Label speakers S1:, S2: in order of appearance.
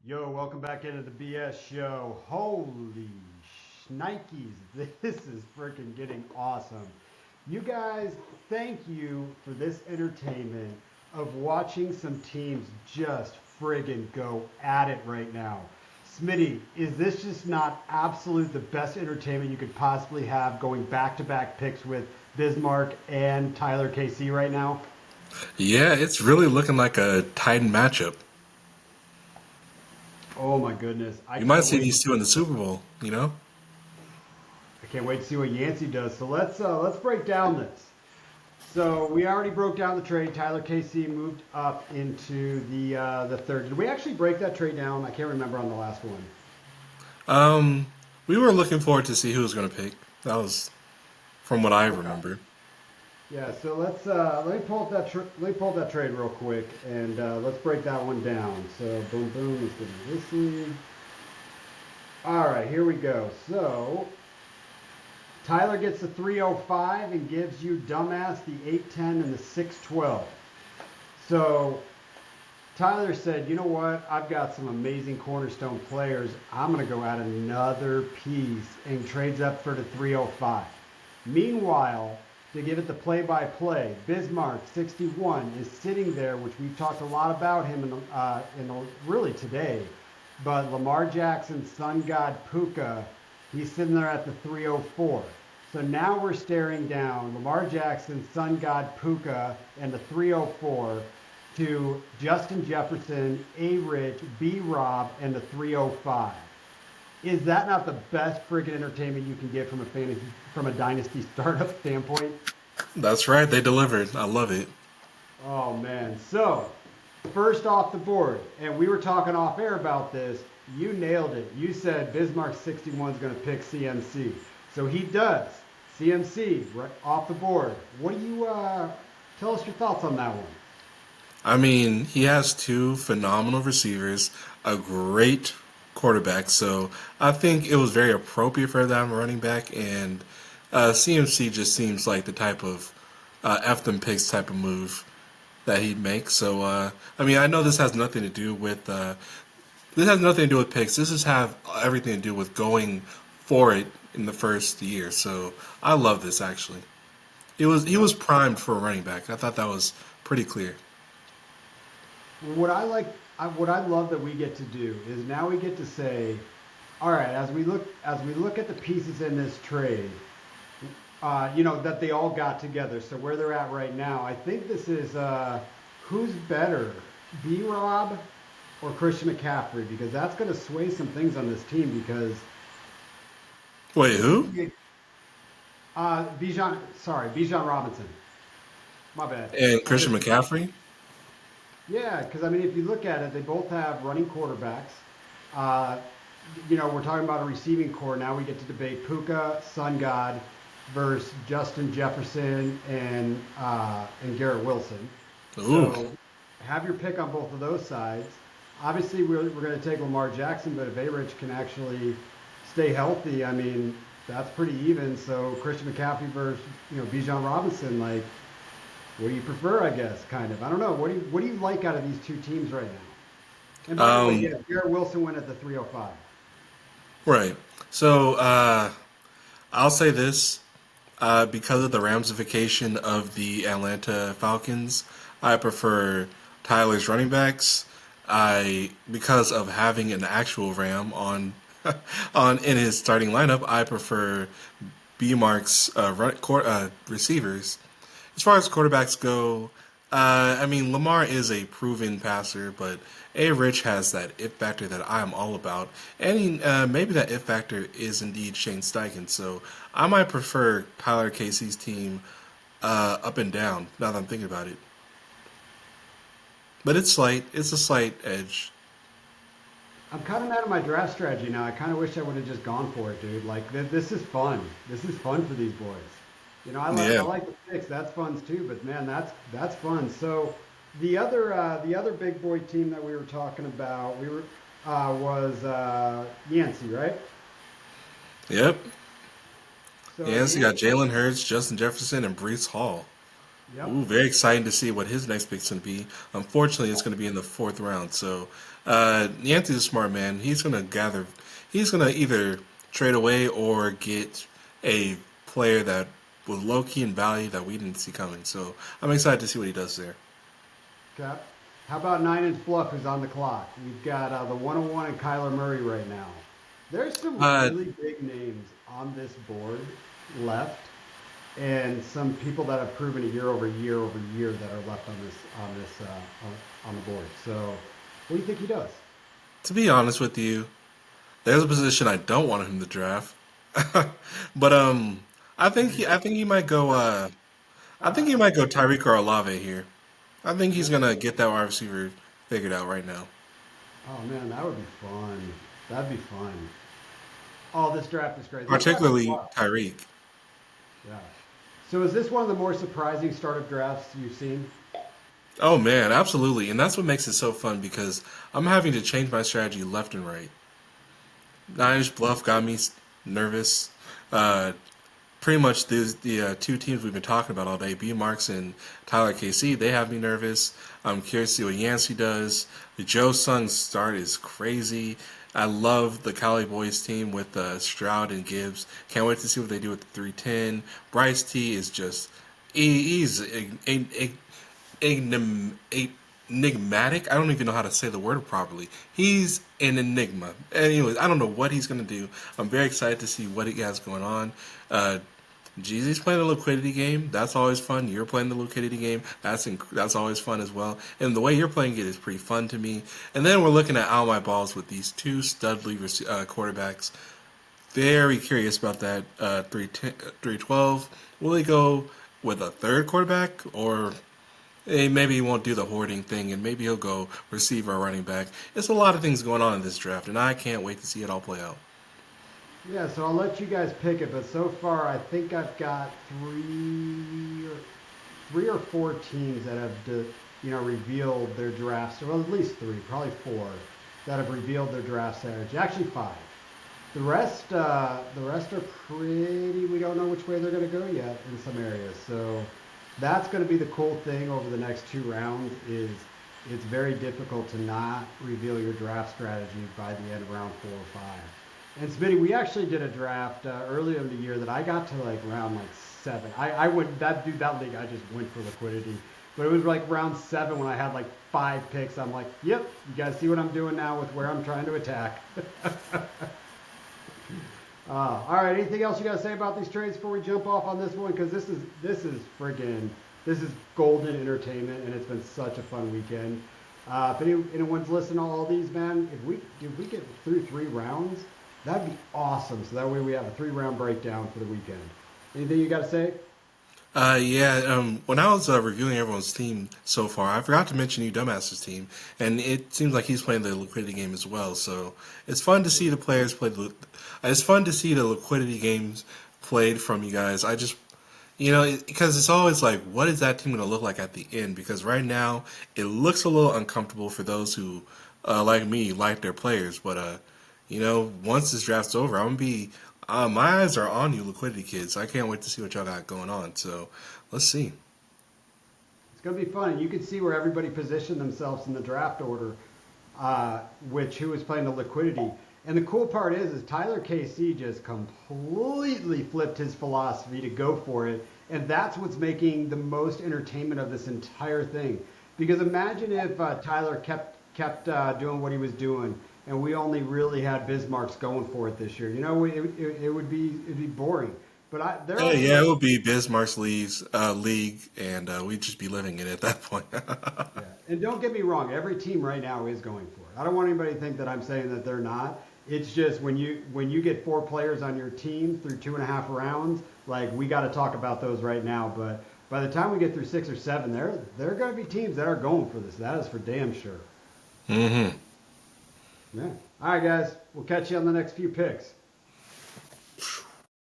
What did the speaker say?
S1: Yo, welcome back into the BS show. Holy shnikes, this is freaking getting awesome. You guys, thank you for this entertainment of watching some teams just friggin' go at it right now. Smitty, is this just not absolute the best entertainment you could possibly have going back to back picks with Bismark and Tylerkc right now?
S2: Yeah, it's really looking like a tight matchup.
S1: Oh my goodness, I
S2: You might
S1: can't
S2: see
S1: wait.
S2: these two in the Super Bowl.
S1: I can't wait to see what Yancey does. So let's break down this. So we already broke down the trade. Tylerkc moved up into the third. Did we actually break that trade down? I can't remember on the last one.
S2: Um, we were looking forward to see who was going to pick. That was from what I
S1: Okay.
S2: remember.
S1: Yeah. So let me pull up let me pull up that trade real quick and let's break that one down. So boom boom. Let's get this in. All right. Here we go. So Tyler gets the 305 and gives you dumbass the 810 and the 612. So Tyler said, you know what? I've got some amazing cornerstone players. I'm going to go add another piece and trades up for the 305. Meanwhile, to give it the play by play, Bismarck 61 is sitting there, which we've talked a lot about him really today. But Lamar Jackson's sun god Puka, he's sitting there at the 304. So now we're staring down Lamar Jackson, sun god Puka, and the 304 to Justin Jefferson, A. Rich, B. Rob, and the 305. Is that not the best friggin' entertainment you can get from a dynasty startup standpoint?
S2: That's right, they delivered. I love it.
S1: Oh man. So first off the board, and we were talking off air about this. You nailed it. You said Bismarck 61 is going to pick CMC. So he does. CMC right off the board. What do you tell us your thoughts on that one?
S2: I mean, he has two phenomenal receivers, a great quarterback, so I think it was very appropriate for them running back, and CMC just seems like the type of F them picks type of move that he'd make. So, I mean, I know this has nothing to do with picks. This is have everything to do with going for it in the first year. So I love this actually. He was primed for a running back. I thought that was pretty clear.
S1: What I like, what I love that we get to do is now we get to say, all right, as we look at the pieces in this trade, that they all got together. So where they're at right now, I think this is who's better, B. Rob or Christian McCaffrey, because that's going to sway some things on this team. Because
S2: Wait, who?
S1: Bijan Robinson. My bad.
S2: And
S1: I
S2: Christian
S1: just
S2: McCaffrey?
S1: Yeah, because I mean, if you look at it, they both have running quarterbacks. Uh, we're talking about a receiving core. Now we get to debate Puka, Sun God, versus Justin Jefferson and Garrett Wilson.
S2: Ooh.
S1: So have your pick on both of those sides. Obviously, we're going to take Lamar Jackson, but if A. Rich can actually stay healthy, I mean, that's pretty even. So Christian McCaffrey versus Bijan Robinson, like, what do you prefer? I guess kind of. I don't know. What do you like out of these two teams right now? And by the way,
S2: Um,
S1: yeah, Garrett Wilson went at the 305.
S2: right. So I'll say this. Because of the ramification of the Atlanta Falcons, I prefer Tyler's running backs. I because of having an actual Ram on in his starting lineup, I prefer B Mark's receivers. As far as quarterbacks go, I mean Lamar is a proven passer, but A Rich has that it factor that I'm all about, and maybe that it factor is indeed Shane Steichen. So I might prefer Tyler Casey's team up and down. Now that I'm thinking about it, but it's slight. It's a slight edge.
S1: I'm kind of mad at my draft strategy now. I kind of wish I would have just gone for it, dude. Like this is fun. This is fun for these boys. I
S2: Yeah.
S1: like the picks. That's fun too. But man, that's fun. So the other big boy team that we were talking about, we were was Yancey, right?
S2: Yep.
S1: So
S2: Yes, you got
S1: Yancey,
S2: Jalen Hurts, Justin Jefferson, and Brees Hall.
S1: Yep.
S2: Ooh, very exciting to see what his next pick's going to be. Unfortunately, it's going to be in the fourth round. So, Yancey's a smart man. He's going to either trade away or get a player that was low key in value that we didn't see coming. So, I'm excited to see what he does there.
S1: Okay. How about 9-inch Bluff, who's on the clock? We've got the 101 and Kyler Murray right now. There's some
S2: Uh,
S1: really big names on this board left, and some people that have proven it year over year that are left on the board. So, what do you think he does?
S2: to be honest with you, there's a position I don't want him to draft, but I think he might go. I think he might go Tyreek or Olave here. I think he's gonna get that wide receiver figured out right now.
S1: Oh man, that would be fun. That'd be fun. Oh, this draft is great. This draft is
S2: Particularly
S1: wild.
S2: Tyreek.
S1: Yeah. So is this one of the more surprising startup drafts you've seen?
S2: Oh man, absolutely, and that's what makes it so fun because I'm having to change my strategy left and right. Nine-inch Bluff got me nervous. Uh, Pretty much the two teams we've been talking about all day, Bismarck and Tylerkc, they have me nervous. I'm curious to see what Yancey does. The Joe Sung's start is crazy. I love the Cali Boys team with Stroud and Gibbs. Can't wait to see what they do with the 310. Bryce T is just he's enigmatic. I don't even know how to say the word properly. He's an enigma. Anyways, I don't know what he's gonna do. I'm very excited to see what he has going on. Uh, Jeezy's playing the liquidity game. That's always fun. You're playing the liquidity game. That's always fun as well. And the way you're playing it is pretty fun to me. And then we're looking at All My Balls with these two studly quarterbacks. Very curious about that 312. Will he go with a third quarterback or maybe he won't do the hoarding thing, and maybe he'll go receiver or running back. It's a lot of things going on in this draft, and I can't wait to see it all play out.
S1: Yeah, so I'll let you guys pick it, but so far I think I've got three or four teams that have revealed their drafts, or well, at least three, probably four, that have revealed their draft strategy. Actually, five. The rest are pretty. We don't know which way they're going to go yet in some areas. So that's going to be the cool thing over the next two rounds. Is it's very difficult to not reveal your draft strategy by the end of round 4 or 5. And Smitty, we actually did a draft earlier in the year that I got to like round like 7. I would that league I just went for liquidity, but it was like round 7 when I had like 5 picks. I'm like, yep, you guys see what I'm doing now with where I'm trying to attack. All right. Anything else you guys say about these trades before we jump off on this one? Because this is golden entertainment, and it's been such a fun weekend. If anyone's listening to all these, man, if we get through 3 rounds, that'd be awesome. So that way we have a 3-round breakdown for the weekend. Anything you got to say?
S2: When I was reviewing everyone's team so far, I forgot to mention you Dumbass's team, and it seems like he's playing the liquidity game as well. So it's fun to see the players play. It's fun to see the liquidity games played from you guys. I just, because it's always like, what is that team going to look like at the end? Because right now it looks a little uncomfortable for those who, like me, like their players. But once this draft's over, I'm gonna be. My eyes are on you, liquidity kids. I can't wait to see what y'all got going on. So, let's see.
S1: It's going to be fun. You can see where everybody positioned themselves in the draft order, who was playing the liquidity. And the cool part is Tylerkc just completely flipped his philosophy to go for it. And that's what's making the most entertainment of this entire thing. Because imagine if Tyler kept doing what he was doing, and we only really had Bismarck's going for it this year. It'd be boring. But
S2: Yeah, it would be Bismarck's league, and we'd just be living in it at that point.
S1: yeah. And don't get me wrong, every team right now is going for it. I don't want anybody to think that I'm saying that they're not. It's just when you get 4 players on your team through 2.5 rounds, like we got to talk about those right now. But by the time we get through 6 or 7, there are going to be teams that are going for this. That is for damn sure.
S2: Mm-hmm.
S1: Yeah. All right, guys. We'll catch you on the next few picks.